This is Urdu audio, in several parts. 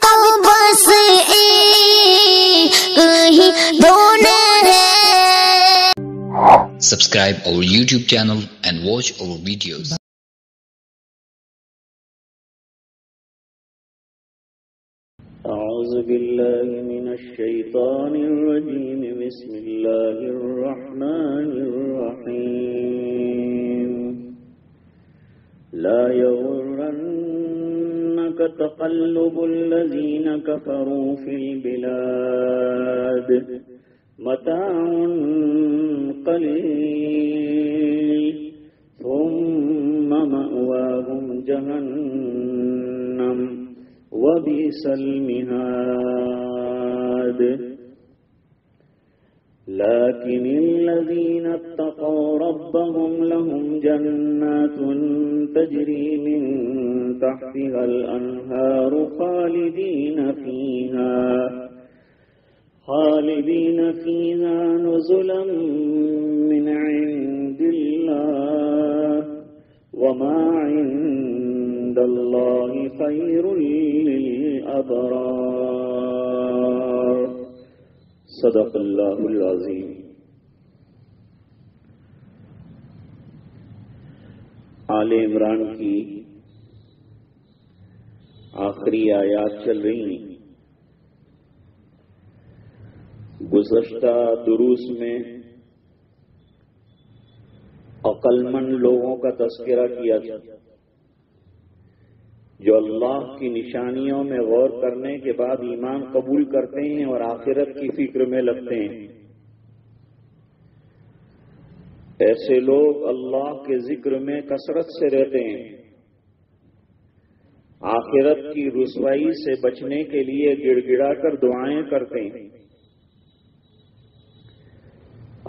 تو بس ایک ہی دھن ہے. Subscribe our YouTube channel and watch our videos. أعوذ بالله من الشيطان الرجيم. بسم الله الرحمن الرحيم. لا يغرنك تقلب الذين كفروا في البلاد متاع قليل ثم مأواهم جهنم وبئس المهاد. لكن الذين اتقوا ربهم لهم جنات تجري من تحتها الأنهار خالدين فيها نزلا من عند الله وما عند الله خير للأبرار. صدق اللہ العظیم. آل عمران کی آخری آیات چل رہی ہیں. گزشتہ دروس میں عقل مند لوگوں کا تذکرہ کیا تھا جو اللہ کی نشانیوں میں غور کرنے کے بعد ایمان قبول کرتے ہیں اور آخرت کی فکر میں لگتے ہیں. ایسے لوگ اللہ کے ذکر میں کثرت سے رہتے ہیں. آخرت کی رسوائی سے بچنے کے لیے گڑ گڑا کر دعائیں کرتے ہیں.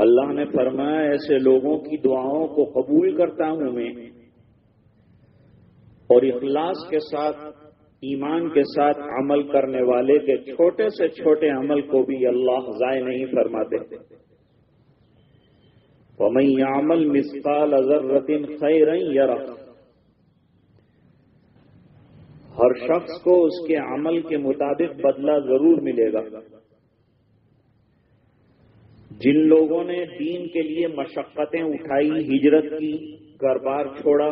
اللہ نے فرمایا ایسے لوگوں کی دعاؤں کو قبول کرتا ہوں میں، اور اخلاص کے ساتھ ایمان کے ساتھ عمل کرنے والے کے چھوٹے سے چھوٹے عمل کو بھی اللہ ضائع نہیں فرماتے. وَمَن يَعْمَلْ مِثْقَالَ ذَرَّةٍ خَيْرًا يَرَهُ. ہر شخص کو اس کے عمل کے مطابق بدلہ ضرور ملے گا. جن لوگوں نے دین کے لیے مشقتیں اٹھائی، ہجرت کی، گھر بار چھوڑا،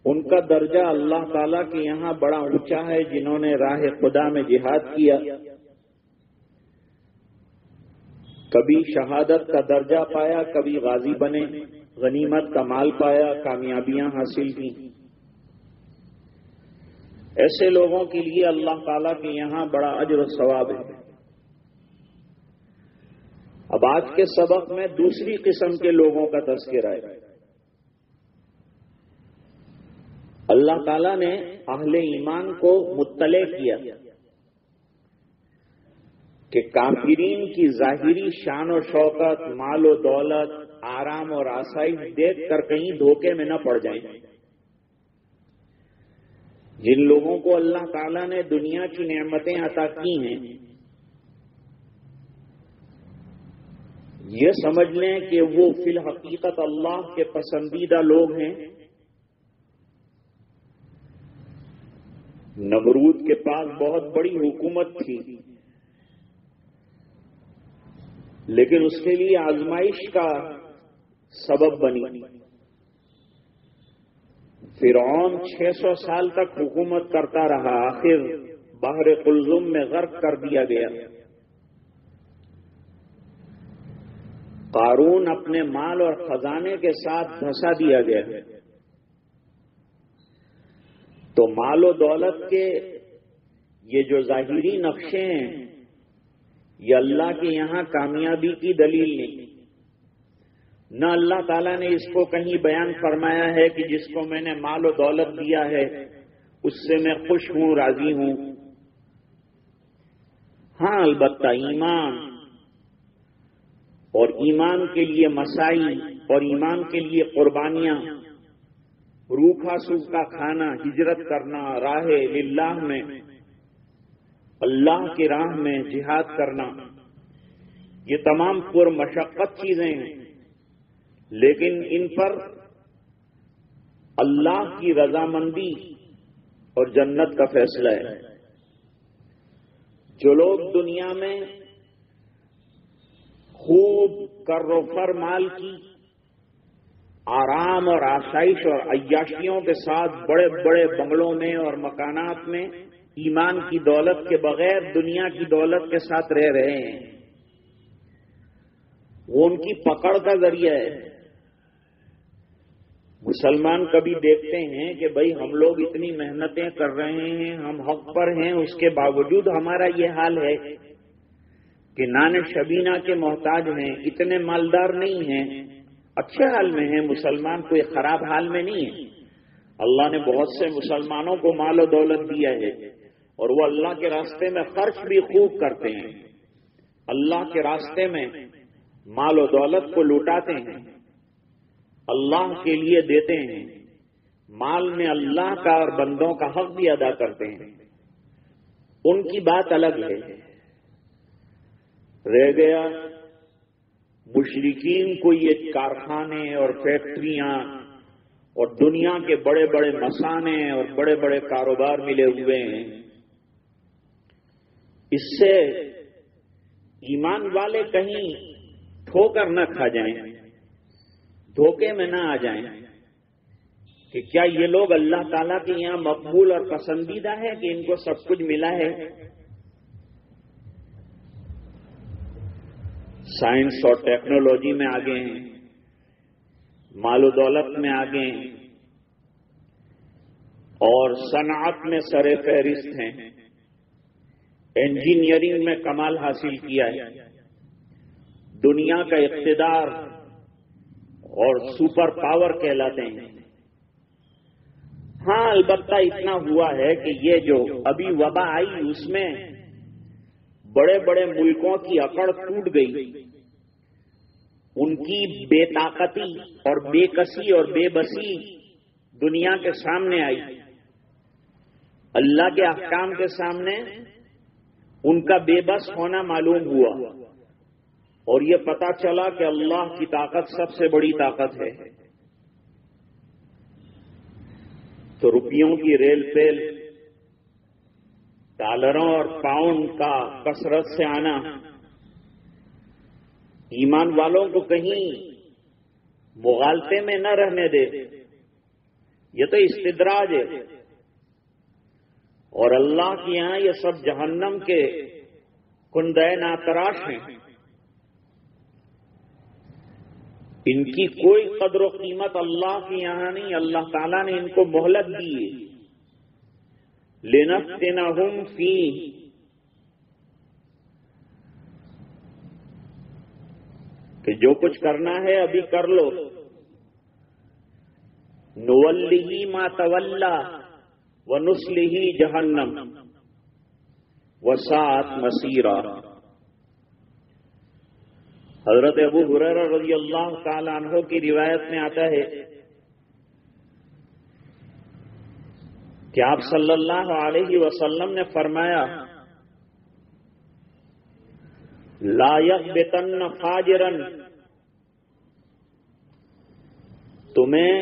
ان کا درجہ اللہ تعالیٰ کے یہاں بڑا اونچا ہے. جنہوں نے راہ خدا میں جہاد کیا، کبھی شہادت کا درجہ پایا، کبھی غازی بنے، غنیمت کا مال پایا، کامیابیاں حاصل کی. ایسے لوگوں کے لیے اللہ تعالیٰ کے یہاں بڑا اجر و ثواب ہے. اب آج کے سبق میں دوسری قسم کے لوگوں کا تذکرہ ہے. اللہ تعالیٰ نے اہل ایمان کو مطلع کیا کہ کافرین کی ظاہری شان و شوکت، مال و دولت، آرام اور آسائش دیکھ کر کہیں دھوکے میں نہ پڑ جائیں. جن لوگوں کو اللہ تعالیٰ نے دنیا کی نعمتیں عطا کی ہیں، یہ سمجھ لیں کہ وہ فی الحقیقت اللہ کے پسندیدہ لوگ ہیں. نمرود کے پاس بہت بڑی حکومت تھی، لیکن اس کے لیے آزمائش کا سبب بنی. فرعون 600 سال تک حکومت کرتا رہا، آخر بحر قلزم میں غرق کر دیا گیا. قارون اپنے مال اور خزانے کے ساتھ دھنسا دیا گیا. تو مال و دولت کے یہ جو ظاہری نقشے ہیں، یہ اللہ کے یہاں کامیابی کی دلیل نہیں. نہ اللہ تعالیٰ نے اس کو کہیں بیان فرمایا ہے کہ جس کو میں نے مال و دولت دیا ہے اس سے میں خوش ہوں، راضی ہوں. ہاں، البتہ ایمان اور ایمان کے لیے مسائی اور ایمان کے لیے قربانیاں، روکھا سوکھا کھانا، ہجرت کرنا، راہ للہ میں اللہ کی راہ میں جہاد کرنا، یہ تمام پر مشقت چیزیں ہیں، لیکن ان پر اللہ کی رضامندی اور جنت کا فیصلہ ہے۔ جو لوگ دنیا میں خوب کر و فر مال کی آرام اور آسائش اور عیاشیوں کے ساتھ بڑے بڑے بنگلوں میں اور مکانات میں ایمان کی دولت کے بغیر دنیا کی دولت کے ساتھ رہ رہے ہیں، وہ ان کی پکڑ کا ذریعہ ہے۔ مسلمان کبھی دیکھتے ہیں کہ بھئی ہم لوگ اتنی محنتیں کر رہے ہیں، ہم حق پر ہیں، اس کے باوجود ہمارا یہ حال ہے کہ نان شبینہ کے محتاج ہیں، اتنے مالدار نہیں ہیں، اچھے حال میں ہیں مسلمان، کوئی خراب حال میں نہیں ہے۔ اللہ نے بہت سے مسلمانوں کو مال و دولت دیا ہے اور وہ اللہ کے راستے میں خرچ بھی خوب کرتے ہیں، اللہ کے راستے میں مال و دولت کو لوٹاتے ہیں، اللہ کے لیے دیتے ہیں، مال میں اللہ کا اور بندوں کا حق بھی ادا کرتے ہیں، ان کی بات الگ ہے۔ رہ گیا مشرکین کو یہ کارخانے اور فیکٹریاں اور دنیا کے بڑے بڑے مصانع اور بڑے بڑے کاروبار ملے ہوئے ہیں، اس سے ایمان والے کہیں ٹھوکر نہ کھا جائیں، دھوکے میں نہ آ جائیں کہ کیا یہ لوگ اللہ تعالیٰ کے یہاں مقبول اور پسندیدہ ہے کہ ان کو سب کچھ ملا ہے۔ سائنس اور ٹیکنالوجی میں آگے ہیں، مال و دولت میں آگے ہیں اور صنعت میں سر فہرست ہیں، انجینئرنگ میں کمال حاصل کیا ہے، دنیا کا اقتدار اور سپر پاور کہلاتے ہیں۔ ہاں البتہ اتنا ہوا ہے کہ یہ جو ابھی وبا آئی اس میں بڑے بڑے ملکوں کی اکڑ ٹوٹ گئی، ان کی بے طاقتی اور بے کسی اور بے بسی دنیا کے سامنے آئی، اللہ کے احکام کے سامنے ان کا بے بس ہونا معلوم ہوا اور یہ پتا چلا کہ اللہ کی طاقت سب سے بڑی طاقت ہے۔ تو روپیوں کی ریل پیل، ڈالروں اور پاؤنڈ کا کثرت سے آنا ایمان والوں کو کہیں مغالطے میں نہ رہنے دے، یہ تو استدراج ہے اور اللہ کے یہاں یہ سب جہنم کے کندہ ناتراش ہیں، ان کی کوئی قدر و قیمت اللہ کے یہاں نہیں، اللہ تعالیٰ نے ان کو مہلت دی ہے۔ لِنَفْتِنَهُمْ فِيهِ، کہ جو کچھ کرنا ہے ابھی کر لو۔ نُوَلِّهِ مَا تَوَلَّى وَنُصْلِهِ جَهَنَّمَ وَسَاءَتْ مَصِيرًا۔ حضرت ابو ہریرہ رضی اللہ تعالی عنہ کی روایت میں آتا ہے کہ آپ صلی اللہ علیہ وسلم نے فرمایا، لا یغبطن فاجرا، تمہیں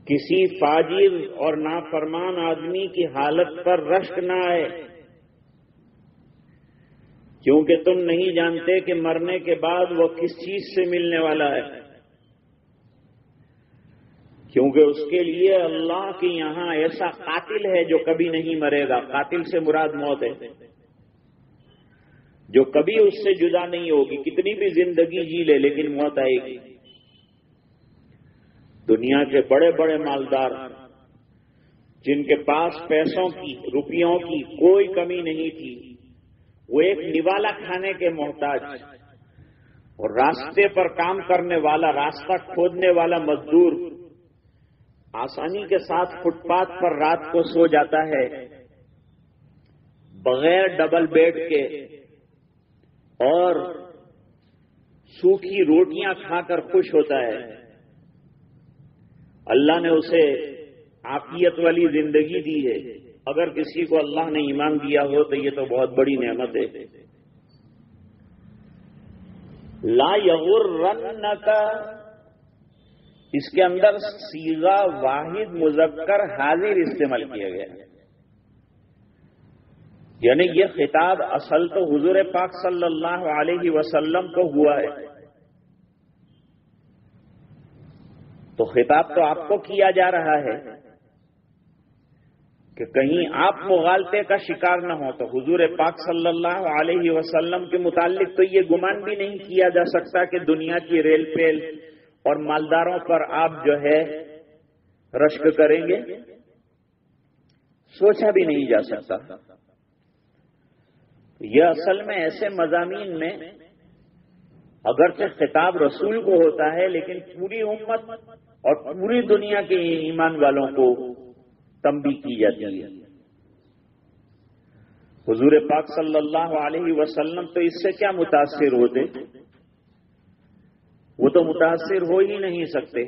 کسی فاجر اور نافرمان آدمی کی حالت پر رشک نہ آئے، کیونکہ تم نہیں جانتے کہ مرنے کے بعد وہ کس چیز سے ملنے والا ہے، کیونکہ اس کے لیے اللہ کے یہاں ایسا قاتل ہے جو کبھی نہیں مرے گا۔ قاتل سے مراد موت ہے، جو کبھی اس سے جدا نہیں ہوگی، کتنی بھی زندگی جی لے لیکن موت آئے گی۔ دنیا کے بڑے بڑے مالدار جن کے پاس پیسوں کی، روپیوں کی کوئی کمی نہیں تھی، وہ ایک نوالا کھانے کے محتاج اور راستے پر کام کرنے والا، راستہ کھودنے والا مزدور آسانی کے ساتھ فٹ پاتھ پر رات کو سو جاتا ہے بغیر ڈبل بیڈ کے اور سوکھی روٹیاں کھا کر خوش ہوتا ہے۔ اللہ نے اسے عافیت والی زندگی دی ہے۔ اگر کسی کو اللہ نے ایمان دیا ہو تو یہ تو بہت بڑی نعمت ہے۔ لا یغرنک اس کے اندر صیغہ واحد مذکر حاضر استعمال کیا گیا ہے، یعنی یہ خطاب اصل تو حضور پاک صلی اللہ علیہ وسلم کو ہوا ہے، تو خطاب تو آپ کو کیا جا رہا ہے کہ کہیں آپ مغالطے کا شکار نہ ہو، تو حضور پاک صلی اللہ علیہ وسلم کے متعلق تو یہ گمان بھی نہیں کیا جا سکتا کہ دنیا کی ریل پیل اور مالداروں پر آپ جو ہے رشک کریں گے، سوچا بھی نہیں جا سکتا۔ یہ اصل میں ایسے مضامین میں اگرچہ خطاب رسول کو ہوتا ہے، لیکن پوری امت اور پوری دنیا کے ایمان والوں کو تنبیہ کی جاتی ہے۔ حضور پاک صلی اللہ علیہ وسلم تو اس سے کیا متاثر ہوتے، وہ تو متاثر ہو ہی نہیں سکتے۔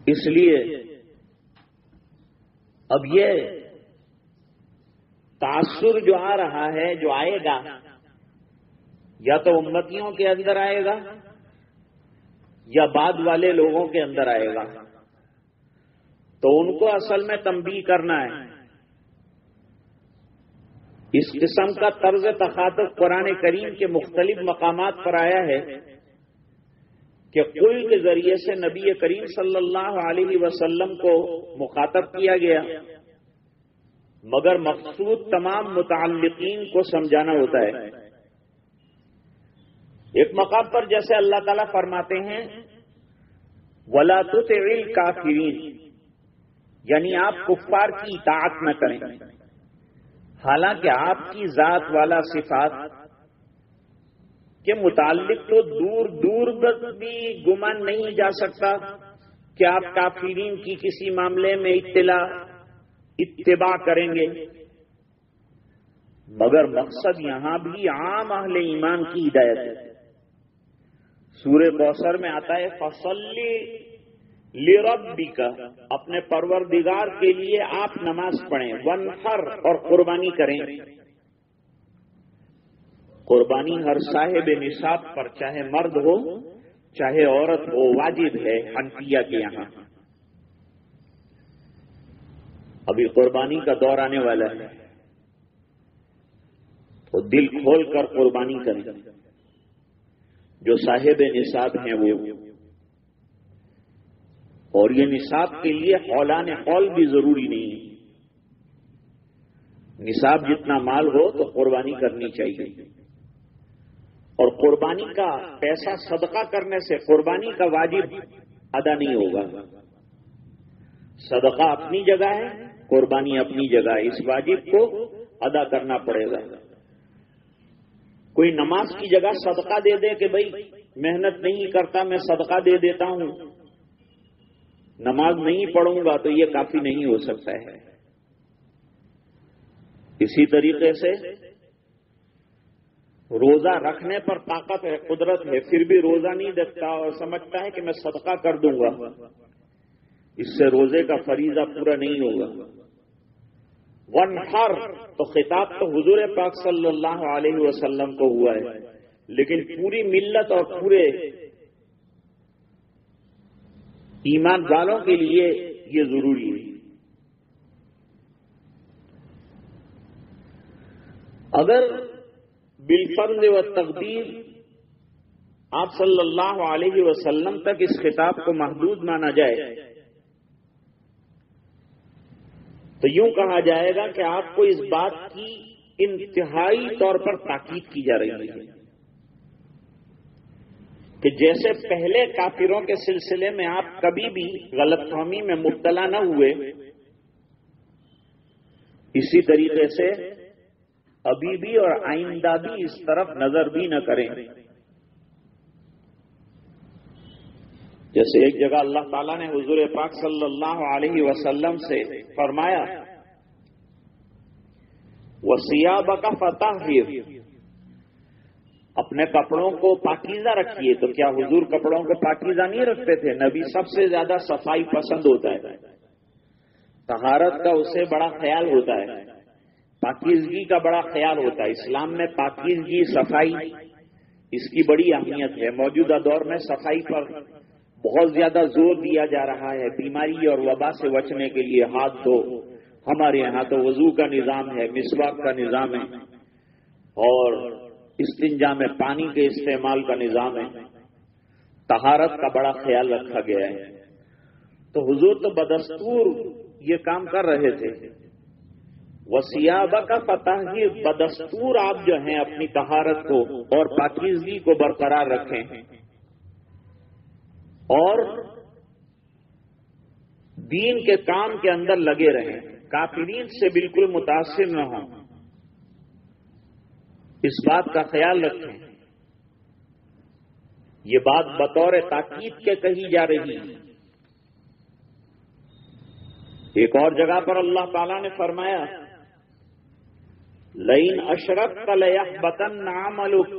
اس لیے اب یہ تاثر جو آ رہا ہے، جو آئے گا، یا تو امتیوں کے اندر آئے گا یا بعد والے لوگوں کے اندر آئے گا، تو ان کو اصل میں تنبیہ کرنا ہے۔ اس قسم کا طرز تخاطب قرآن کریم کے مختلف مقامات پر آیا ہے کہ قل کے ذریعے سے نبی کریم صلی اللہ علیہ وسلم کو مخاطب کیا گیا، مگر مقصود تمام متعلقین کو سمجھانا ہوتا ہے۔ ایک مقام پر جیسے اللہ تعالیٰ فرماتے ہیں وَلَا تُطِعِ الْكَافِرِينَ، یعنی آپ کفار کی اطاعت نہ کریں، حالانکہ آپ کی ذات والا صفات کے متعلق تو دور دور تک بھی گمان نہیں جا سکتا کہ آپ کافرین کی کسی معاملے میں اتباع کریں گے، مگر مقصد یہاں بھی عام اہل ایمان کی ہدایت ہے۔ سورہ کوثر میں آتا ہے فصلی لربک، اپنے پروردگار کے لیے آپ نماز پڑھیں، وانحر، اور قربانی کریں۔ قربانی ہر صاحب نصاب پر، چاہے مرد ہو چاہے عورت ہو، واجب ہے حنفیہ کے یہاں۔ ابھی قربانی کا دور آنے والا ہے، تو دل کھول کر قربانی کریں، جو صاحب نصاب ہیں وہ، اور یہ نصاب کے لیے حولان حول بھی ضروری نہیں ہے، نصاب جتنا مال ہو تو قربانی کرنی چاہیے۔ اور قربانی کا پیسہ صدقہ کرنے سے قربانی کا واجب ادا نہیں ہوگا۔ صدقہ اپنی جگہ ہے، قربانی اپنی جگہ ہے، اس واجب کو ادا کرنا پڑے گا۔ کوئی نماز کی جگہ صدقہ دے دے کہ بھائی محنت نہیں کرتا میں صدقہ دے دیتا ہوں، نماز نہیں پڑھوں گا، تو یہ کافی نہیں ہو سکتا ہے۔ اسی طریقے سے روزہ رکھنے پر طاقت ہے، قدرت ہے، پھر بھی روزہ نہیں رکھتا اور سمجھتا ہے کہ میں صدقہ کر دوں گا، اس سے روزے کا فریضہ پورا نہیں ہوگا۔ وانحر، تو خطاب تو حضور پاک صلی اللہ علیہ وسلم کو ہوا ہے، لیکن پوری ملت اور پورے ایمان والوں کے لیے یہ ضروری ہے۔ اگر بالفرض و تقدیر آپ صلی اللہ علیہ وسلم تک اس خطاب کو محدود مانا جائے تو یوں کہا جائے گا کہ آپ کو اس بات کی انتہائی طور پر تاکید کی جا رہی ہے کہ جیسے پہلے کافروں کے سلسلے میں آپ کبھی بھی غلط فہمی میں مبتلا نہ ہوئے، اسی طریقے سے ابھی بھی اور آئندہ بھی اس طرف نظر بھی نہ کریں۔ جیسے ایک جگہ اللہ تعالیٰ نے حضور پاک صلی اللہ علیہ وسلم سے فرمایا وَثِيَابَكَ فَطَهِّرْ، اپنے کپڑوں کو پاکیزہ رکھیے۔ تو کیا حضور کپڑوں کو پاکیزہ نہیں رکھتے تھے؟ نبی سب سے زیادہ صفائی پسند ہوتا ہے، طہارت کا اسے بڑا خیال ہوتا ہے، پاکیزگی کا بڑا خیال ہوتا ہے۔ اسلام میں پاکیزگی، صفائی، اس کی بڑی اہمیت ہے. موجودہ دور میں صفائی پر بہت زیادہ زور دیا جا رہا ہے. بیماری اور وبا سے بچنے کے لیے ہاتھ دھو. ہمارے یہاں تو وضو کا نظام ہے, مسواک کا نظام ہے, اور استنجا میں پانی کے استعمال کا نظام ہے. طہارت کا بڑا خیال رکھا گیا ہے. تو حضور تو بدستور یہ کام کر رہے تھے. وثیابہ کا فطہر, بدستور آپ جو ہیں اپنی طہارت کو اور پاکیزگی کو برقرار رکھیں اور دین کے کام کے اندر لگے رہیں. کافرین سے بالکل متاثر نہ ہوں, اس بات کا خیال رکھیں. یہ بات بطور تاکید کے کہی جا رہی ہے. ایک اور جگہ پر اللہ تعالیٰ نے فرمایا لئن اشرکت لیحبطن عملک,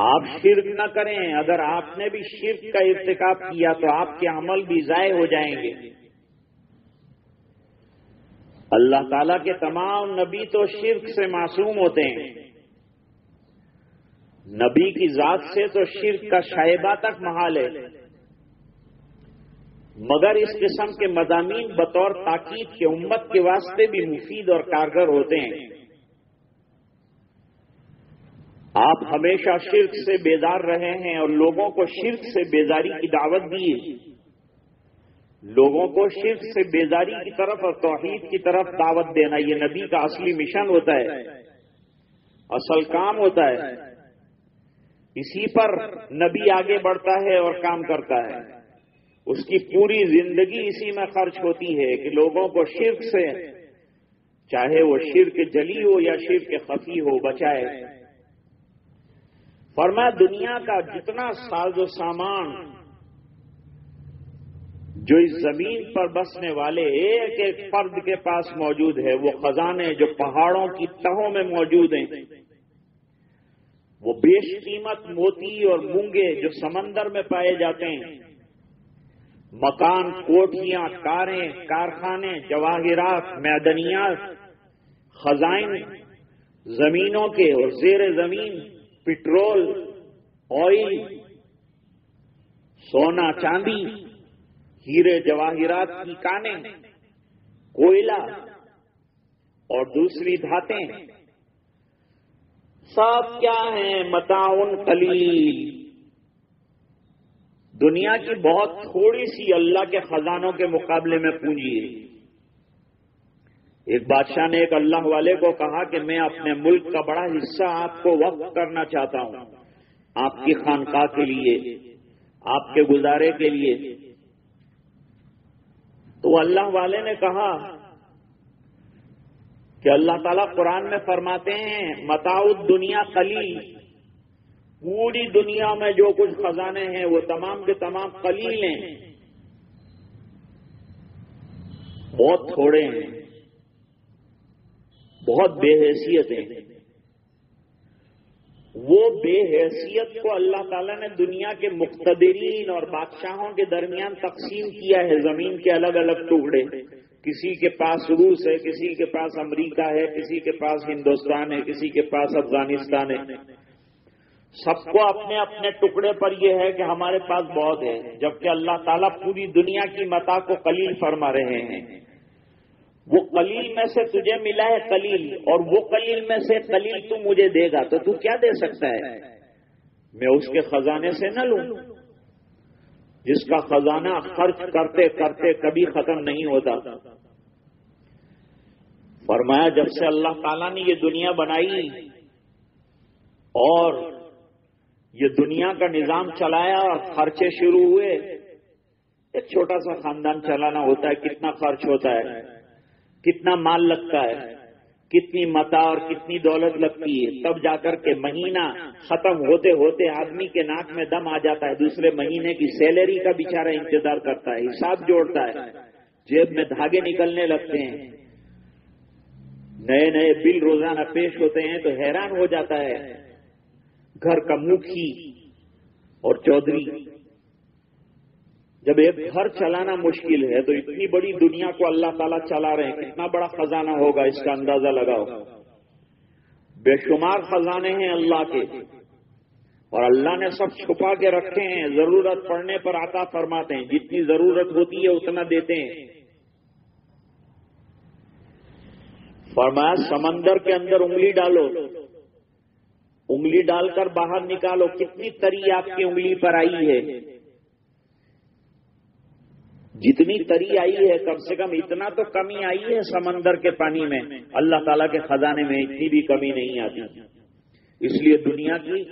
آپ شرک نہ کریں, اگر آپ نے بھی شرک کا ارتکاب کیا تو آپ کے عمل بھی ضائع ہو جائیں گے. اللہ تعالیٰ کے تمام نبی تو شرک سے معصوم ہوتے ہیں. نبی کی ذات سے تو شرک کا شائبہ تک محال ہے, مگر اس قسم کے مضامین بطور تاکید کے امت کے واسطے بھی مفید اور کارگر ہوتے ہیں. آپ ہمیشہ شرک سے بیدار رہے ہیں اور لوگوں کو شرک سے بیزاری کی دعوت دی. لوگوں کو شرک سے بیزاری کی طرف اور توحید کی طرف دعوت دینا یہ نبی کا اصلی مشن ہوتا ہے, اصل کام ہوتا ہے. اسی پر نبی آگے بڑھتا ہے اور کام کرتا ہے. اس کی پوری زندگی اسی میں خرچ ہوتی ہے کہ لوگوں کو شرک سے, چاہے وہ شرک جلی ہو یا شرک خفی ہو, بچائے. فرمایا دنیا کا جتنا ساز و سامان جو اس زمین پر بسنے والے ایک ایک فرد کے پاس موجود ہے, وہ خزانے جو پہاڑوں کی تہوں میں موجود ہیں, وہ بیش قیمت موتی اور مونگے جو سمندر میں پائے جاتے ہیں, مکان, کوٹھیاں, کاریں, کارخانے, جواہرات, معدنیات, خزائن زمینوں کے اور زیر زمین, پٹرول, آئل, سونا چاندی, ہیرے جواہرات کی کانیں, کوئلہ اور دوسری دھاتیں, سب کیا ہیں؟ متاعن قلیل. دنیا کی بہت تھوڑی سی اللہ کے خزانوں کے مقابلے میں پونجی ہے. ایک بادشاہ نے ایک اللہ والے کو کہا کہ میں اپنے ملک کا بڑا حصہ آپ کو وقف کرنا چاہتا ہوں, آپ کی خانقاہ کے لیے, آپ کے گزارے کے لیے. تو اللہ والے نے کہا کہ اللہ تعالیٰ قرآن میں فرماتے ہیں متاع الدنیا قلیل, پوری دنیا میں جو کچھ خزانے ہیں وہ تمام کے تمام قلیل ہیں, بہت تھوڑے ہیں, بہت بے حیثیت ہیں. وہ بے حیثیت کو اللہ تعالیٰ نے دنیا کے مقتدرین اور بادشاہوں کے درمیان تقسیم کیا ہے. زمین کے الگ الگ ٹکڑے, کسی کے پاس روس ہے, کسی کے پاس امریکہ ہے, کسی کے پاس ہندوستان ہے, کسی کے پاس افغانستان ہے. سب کو اپنے اپنے ٹکڑے پر یہ ہے کہ ہمارے پاس بہت ہے, جبکہ اللہ تعالیٰ پوری دنیا کی متاع کو قلیل فرما رہے ہیں. وہ قلیل میں سے تجھے ملا ہے قلیل, اور وہ قلیل میں سے قلیل تو مجھے دے گا, تو کیا دے سکتا ہے؟ میں اس کے خزانے سے نہ لوں جس کا خزانہ خرچ کرتے کرتے کبھی ختم نہیں ہوتا. فرمایا جب سے اللہ تعالیٰ نے یہ دنیا بنائی اور یہ دنیا کا نظام چلایا اور خرچے شروع ہوئے, ایک چھوٹا سا خاندان چلانا ہوتا ہے, کتنا خرچ ہوتا ہے, کتنا مال لگتا ہے, کتنی متاع اور کتنی دولت لگتی ہے. تب جا کر کے مہینہ ختم ہوتے ہوتے آدمی کے ناک میں دم آ جاتا ہے. دوسرے مہینے کی سیلری کا بیچارہ انتظار کرتا ہے, حساب جوڑتا ہے, جیب میں دھاگے نکلنے لگتے ہیں, نئے نئے بل روزانہ پیش ہوتے ہیں تو حیران ہو جاتا ہے. گھر کا مکھی اور چودھری, جب ایک گھر چلانا مشکل ہے تو اتنی بڑی دنیا کو اللہ تعالیٰ چلا رہے ہیں, کتنا بڑا خزانہ ہوگا اس کا اندازہ لگاؤ. بے شمار خزانے ہیں اللہ کے، اور اللہ نے سب چھپا کے رکھے ہیں، ضرورت پڑنے پر عطا فرماتے ہیں، جتنی ضرورت ہوتی ہے اتنا دیتے ہیں۔ فرمایا سمندر کے اندر انگلی ڈالو، انگلی ڈال کر باہر نکالو، کتنی تری آپ کی انگلی پر آئی ہے؟ جتنی تری آئی ہے کم سے کم اتنا تو کمی آئی ہے سمندر کے پانی میں، اللہ تعالیٰ کے خزانے میں اتنی بھی کمی نہیں آتی۔ اس لیے دنیا کی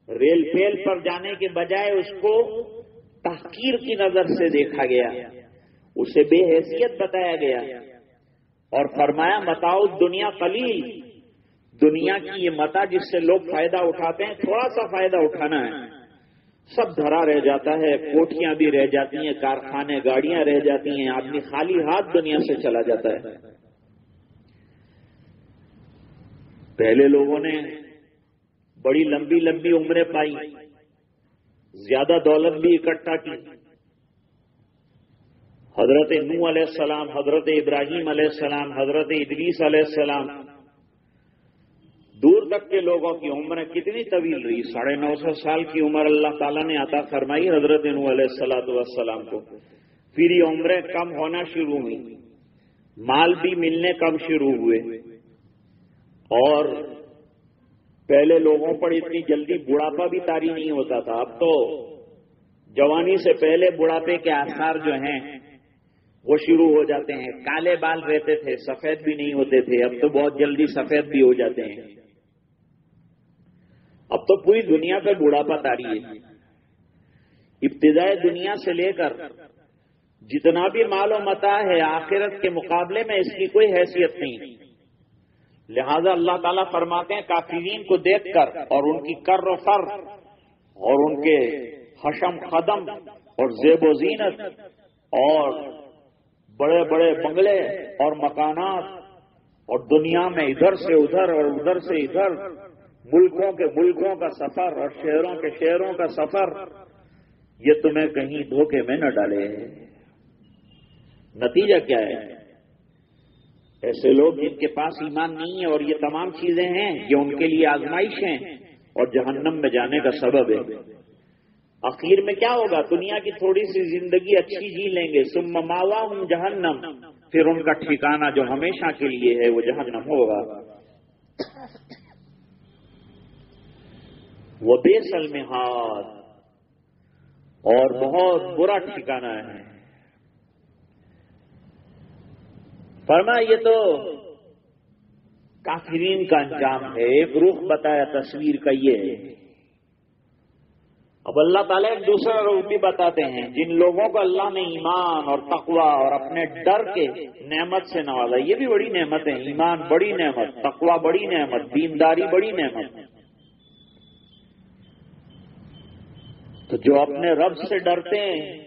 ریل پھیل پر جانے کے بجائے اس کو تحقیر کی نظر سے دیکھا گیا، اسے بے حیثیت بتایا گیا، اور فرمایا متاع دنیا قلیل، دنیا کی یہ متاع جس سے لوگ فائدہ اٹھاتے ہیں تھوڑا سا فائدہ اٹھانا ہے، سب دھرا رہ جاتا ہے، کوٹھیاں بھی رہ جاتی ہیں، کارخانے گاڑیاں رہ جاتی ہیں، آدمی خالی ہاتھ دنیا سے چلا جاتا ہے۔ پہلے لوگوں نے بڑی لمبی لمبی عمریں پائی، زیادہ دولت بھی اکٹھا کی۔ حضرت نوح علیہ السلام، حضرت ابراہیم علیہ السلام، حضرت ادریس علیہ السلام، دور تک کے لوگوں کی عمریں کتنی طویل رہی، 950 سال کی عمر اللہ تعالیٰ نے عطا فرمائی حضرت نوح علیہ السلام کو۔ پھر یہ عمریں کم ہونا شروع ہوئی، مال بھی ملنے کم شروع ہوئے، اور پہلے لوگوں پر اتنی جلدی بڑھاپا بھی طاری نہیں ہوتا تھا۔ اب تو جوانی سے پہلے بڑھاپے کے آثار جو ہیں وہ شروع ہو جاتے ہیں۔ کالے بال رہتے تھے، سفید بھی نہیں ہوتے تھے، اب تو بہت جلدی سفید بھی ہو جاتے ہیں۔ اب تو پوری دنیا پہ بڑھاپا طاری ہے۔ ابتدائے دنیا سے لے کر جتنا بھی مال و متاع ہے آخرت کے مقابلے میں اس کی کوئی حیثیت نہیں۔ لہذا اللہ تعالیٰ فرماتے ہیں کافرین کو دیکھ کر اور ان کی کر و فر اور ان کے حشم قدم اور زیب و زینت اور بڑے بڑے بنگلے اور مکانات اور دنیا میں ادھر سے ادھر اور ادھر سے ادھر ملکوں کے ملکوں کا سفر اور شہروں کے شہروں کا سفر، یہ تمہیں کہیں دھوکے میں نہ ڈالے۔ نتیجہ کیا ہے؟ ایسے لوگ جن کے پاس ایمان نہیں ہے اور یہ تمام چیزیں ہیں، یہ ان کے لیے آزمائش ہیں اور جہنم میں جانے کا سبب ہے۔ آخر میں کیا ہوگا؟ دنیا کی تھوڑی سی زندگی اچھی جی لیں گے، ثم ماواہم جہنم، پھر ان کا ٹھکانہ جو ہمیشہ کے لیے ہے وہ جہنم ہوگا۔ وبئس المہاد، اور بہت برا ٹھکانہ ہے۔ فرمایا یہ تو کافرین کا انجام ہے۔ ایک رخ بتایا تصویر کا یہ ہے۔ اب اللہ تعالیٰ ایک دوسرا رخ بھی بتاتے ہیں، جن لوگوں کو اللہ نے ایمان اور تقوی اور اپنے ڈر کے نعمت سے نوازا۔ یہ بھی بڑی نعمت ہے، ایمان بڑی نعمت، تقوی بڑی نعمت، دینداری بڑی نعمت۔ تو جو اپنے رب سے ڈرتے ہیں،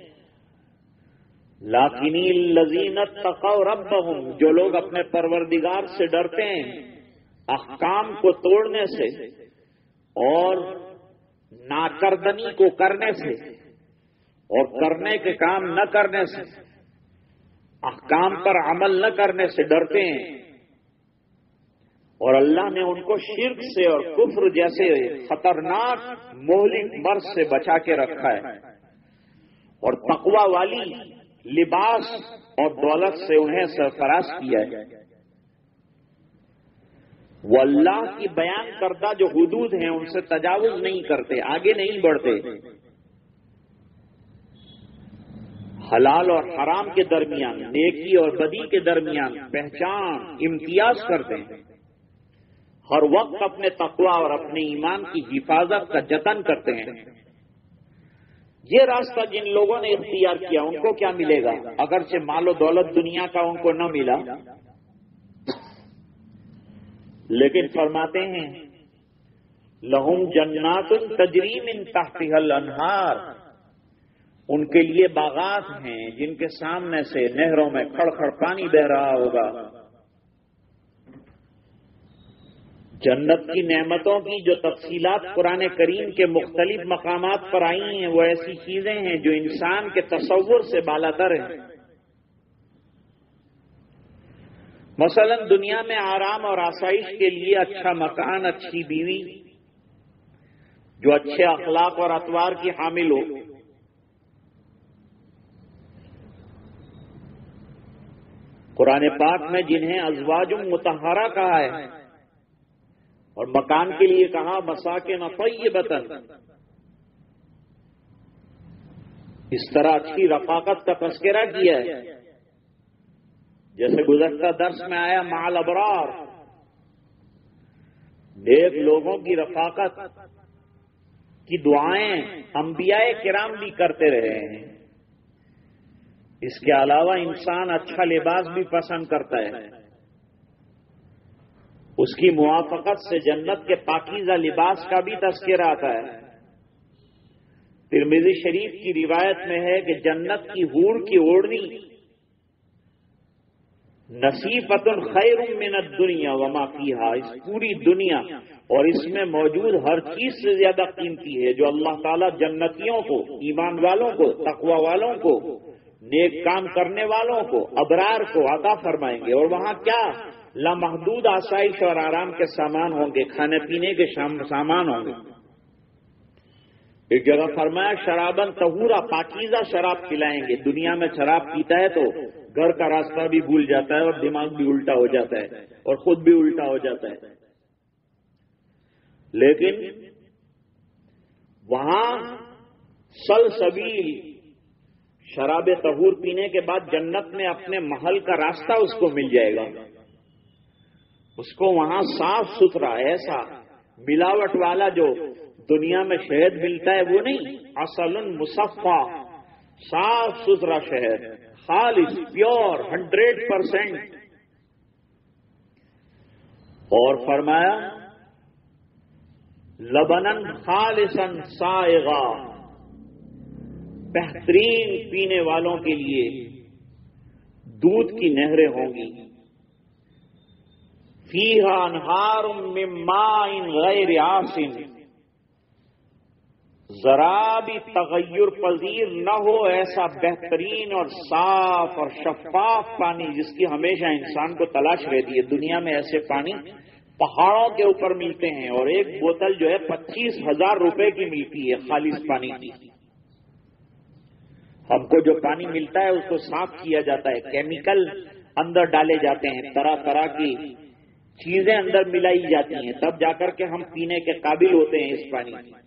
لاکن الذین اتقوا ربہم، جو لوگ اپنے پروردگار سے ڈرتے ہیں احکام کو توڑنے سے اور ناکردنی کو کرنے سے اور کرنے کے کام نہ کرنے سے، احکام پر عمل نہ کرنے سے ڈرتے ہیں، اور اللہ نے ان کو شرک سے اور کفر جیسے خطرناک مہلک مرض سے بچا کے رکھا ہے، اور تقوی والی لباس اور دولت سے انہیں سرفراز کیا ہے۔ وہ اللہ کی بیان کردہ جو حدود ہیں ان سے تجاوز نہیں کرتے، آگے نہیں بڑھتے، حلال اور حرام کے درمیان، نیکی اور بدی کے درمیان پہچان امتیاز کرتے ہیں، ہر وقت اپنے تقوی اور اپنے ایمان کی حفاظت کا جتن کرتے ہیں۔ یہ راستہ جن لوگوں نے اختیار کیا ان کو کیا ملے گا؟ اگرچہ مال و دولت دنیا کا ان کو نہ ملا، لیکن فرماتے ہیں لہم جنات تجری من تحتها الانہار، ان کے لیے باغات ہیں جن کے سامنے سے نہروں میں کھڑ کھڑ پانی بہ رہا ہوگا۔ جنت کی نعمتوں کی جو تفصیلات قرآن کریم کے مختلف مقامات پر آئی ہیں وہ ایسی چیزیں ہیں جو انسان کے تصور سے بالاتر ہیں۔ مثلا دنیا میں آرام اور آسائش کے لیے اچھا مکان، اچھی بیوی جو اچھے اخلاق اور اطوار کی حامل ہو، قرآن پاک میں جنہیں ازواج مطہرہ کہا ہے اور مکان کے لیے کہا مساکن طیبۃ، اس طرح اچھی رفاقت کا تذکرہ کیا ہے، جیسے گزشتہ درس میں آیا مع الابرار، نیک لوگوں کی رفاقت کی دعائیں انبیاء کرام بھی کرتے رہے ہیں۔ اس کے علاوہ انسان اچھا لباس بھی پسند کرتا ہے، اس کی موافقت سے جنت کے پاکیزہ لباس کا بھی تذکرہ آتا ہے۔ ترمذی شریف کی روایت میں ہے کہ جنت کی حور کی اوڑھنی نصیفۃ خیر من الدنیا وما فیہا، اس پوری دنیا اور اس میں موجود ہر چیز سے زیادہ قیمتی ہے جو اللہ تعالیٰ جنتیوں کو، ایمان والوں کو، تقوی والوں کو، نیک کام کرنے والوں کو، ابرار کو عطا فرمائیں گے۔ اور وہاں کیا لامحدود آسائش اور آرام کے سامان ہوں گے، کھانے پینے کے سامان ہوں گے۔ ایک جگہ فرمایا شرابن طہورا، پاکیزہ شراب پلائیں گے۔ دنیا میں شراب پیتا ہے تو گھر کا راستہ بھی بھول جاتا ہے اور دماغ بھی الٹا ہو جاتا ہے اور خود بھی الٹا ہو جاتا ہے، لیکن وہاں سلسبیل شراب طہور پینے کے بعد جنت میں اپنے محل کا راستہ اس کو مل جائے گا۔ اس کو وہاں صاف ستھرا، ایسا ملاوٹ والا جو دنیا میں شہد ملتا ہے وہ نہیں، عسل مصفا، صاف ستھرا شہد، خالص، پیور، 100%۔ اور فرمایا لبنن خالصا سائغا، بہترین پینے والوں کے لیے دودھ کی نہریں ہوں گی۔ فیہا انہار من ماء غیر آسن، ذرا بھی تغیر پذیر نہ ہو ایسا بہترین اور صاف اور شفاف پانی جس کی ہمیشہ انسان کو تلاش رہتی ہے۔ دنیا میں ایسے پانی پہاڑوں کے اوپر ملتے ہیں اور ایک بوتل جو ہے 25,000 روپے کی ملتی ہے خالص پانی کی۔ ہم کو جو پانی ملتا ہے اس کو صاف کیا جاتا ہے، کیمیکل اندر ڈالے جاتے ہیں، طرح طرح کی چیزیں اندر ملائی جاتی ہیں، تب جا کر کے ہم پینے کے قابل ہوتے ہیں اس پانی کی۔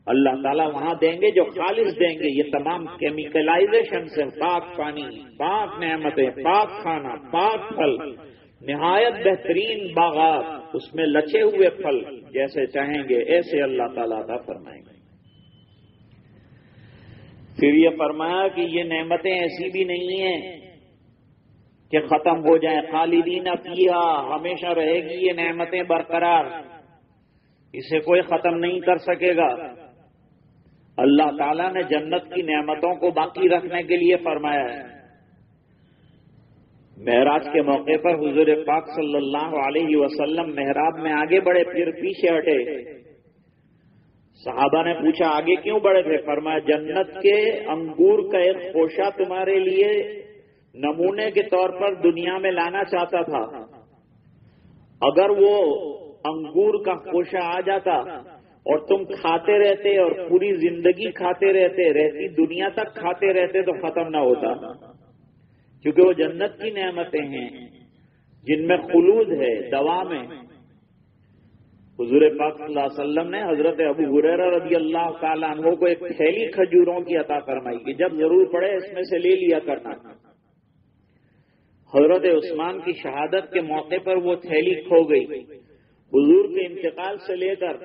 اللہ تعالیٰ وہاں دیں گے جو خالص دیں گے، یہ تمام کیمیکلائزیشن سے پاک پانی، پاک نعمتیں، پاک کھانا، پاک پھل، نہایت بہترین باغات، اس میں لچے ہوئے پھل جیسے چاہیں گے ایسے اللہ تعالیٰ عطا فرمائیں گے۔ پھر یہ فرمایا کہ یہ نعمتیں ایسی بھی نہیں ہیں کہ ختم ہو جائیں، خالدین فیہا، ہمیشہ رہے گی یہ نعمتیں برقرار، اسے کوئی ختم نہیں کر سکے گا۔ اللہ تعالیٰ نے جنت کی نعمتوں کو باقی رکھنے کے لیے فرمایا ہے۔ معراج کے موقع پر حضور پاک صلی اللہ علیہ وسلم محراب میں آگے بڑھے، پھر پیچھے ہٹے۔ صحابہ نے پوچھا آگے کیوں بڑھے تھے؟ فرمایا جنت کے انگور کا ایک خوشہ تمہارے لیے نمونے کے طور پر دنیا میں لانا چاہتا تھا، اگر وہ انگور کا خوشہ آ جاتا اور تم کھاتے رہتے اور پوری زندگی کھاتے رہتی دنیا تک کھاتے رہتے تو ختم نہ ہوتا، کیونکہ وہ جنت کی نعمتیں ہیں جن میں خلود ہے، دوام ہے۔ حضور پاک صلی اللہ علیہ وسلم نے حضرت ابو ہریرہ رضی اللہ تعالیٰ عنہ کو ایک تھیلی کھجوروں کی عطا فرمائی کہ جب ضرور پڑے اس میں سے لے لیا کرنا۔ حضرت عثمان کی شہادت کے موقع پر وہ تھیلی کھو گئی۔ حضور کے انتقال سے لے کر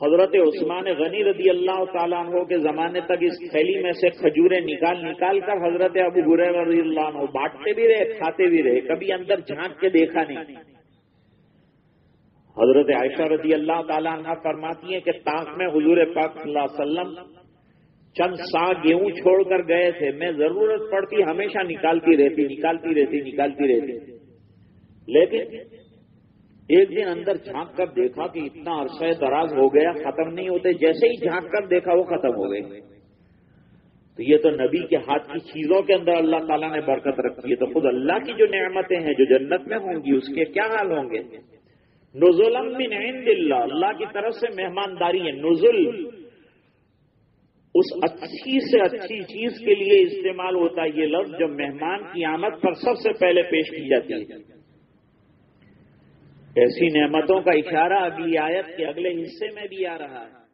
حضرت عثمان غنی رضی اللہ تعالیٰ عنہ کے زمانے تک اس تھیلی میں سے کھجوریں نکال کر حضرت ابو ہریرہ رضی اللہ عنہ بانٹتے بھی رہے، کھاتے بھی رہے، کبھی اندر جھانک کے دیکھا نہیں۔ حضرت عائشہ رضی اللہ تعالیٰ عنہ فرماتی ہیں کہ طاق میں حضور پاک صلی اللہ علیہ وسلم چند سا گیہوں چھوڑ کر گئے تھے، میں ضرورت پڑتی ہمیشہ نکالتی رہتی، لیکن ایک دن اندر جھانک کر دیکھا کہ اتنا عرصہ دراز ہو گیا ختم نہیں ہوتے، جیسے ہی جھانک کر دیکھا وہ ختم ہو گئے۔ تو یہ تو نبی کے ہاتھ کی چیزوں کے اندر اللہ تعالیٰ نے برکت رکھی ہے، تو خود اللہ کی جو نعمتیں ہیں جو جنت میں ہوں گی اس کے کیا حال ہوں گے؟ نزلا من عند اللہ، اللہ کی طرف سے مہمانداری ہے۔ نزل اس اچھی سے اچھی چیز کے لیے استعمال ہوتا ہے یہ لفظ جب مہمان کی آمد پر سب سے پہلے پیش کی جاتی ہے۔ ایسی نعمتوں کا اشارہ اگلی آیت کے اگلے حصے میں بھی آ رہا ہے۔